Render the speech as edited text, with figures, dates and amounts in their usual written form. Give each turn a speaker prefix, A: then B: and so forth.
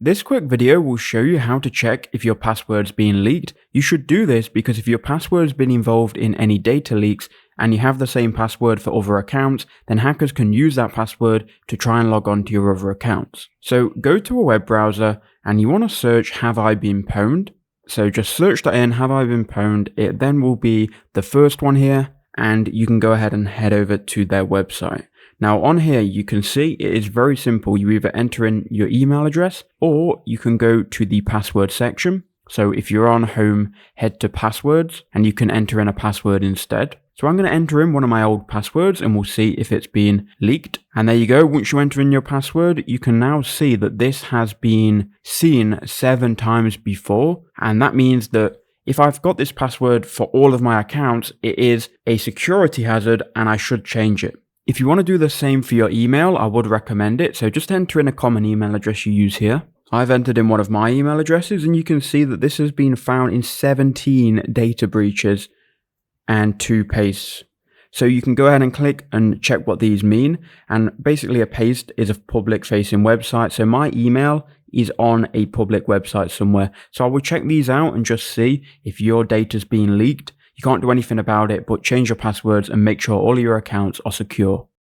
A: This quick video will show you how to check if your password's being leaked. You should do this because if your password's been involved in any data leaks and you have the same password for other accounts, then hackers can use that password to try and log on to your other accounts. So go to a web browser and you want to search "Have I been pwned?" So just search that in, "Have I been pwned?" It then will be the first one here, and you can go ahead and head over to their website. Now on here, you can see it is very simple. You either enter in your email address or you can go to the password section. So if you're on home, head to passwords and you can enter in a password instead. So I'm going to enter in one of my old passwords and we'll see if it's been leaked. And there you go. Once you enter in your password, you can now see that this has been seen 7 times before. And that means that if I've got this password for all of my accounts, it is a security hazard and I should change it. If you want to do the same for your email, I would recommend it. So just enter in a common email address you use here. I've entered in one of my email addresses and you can see that this has been found in 17 data breaches and 2 pastes. So you can go ahead and click and check what these mean. And basically a paste is a public facing website. So my email is on a public website somewhere. So I will check these out and just see if your data's been leaked. You can't do anything about it, but change your passwords and make sure all your accounts are secure.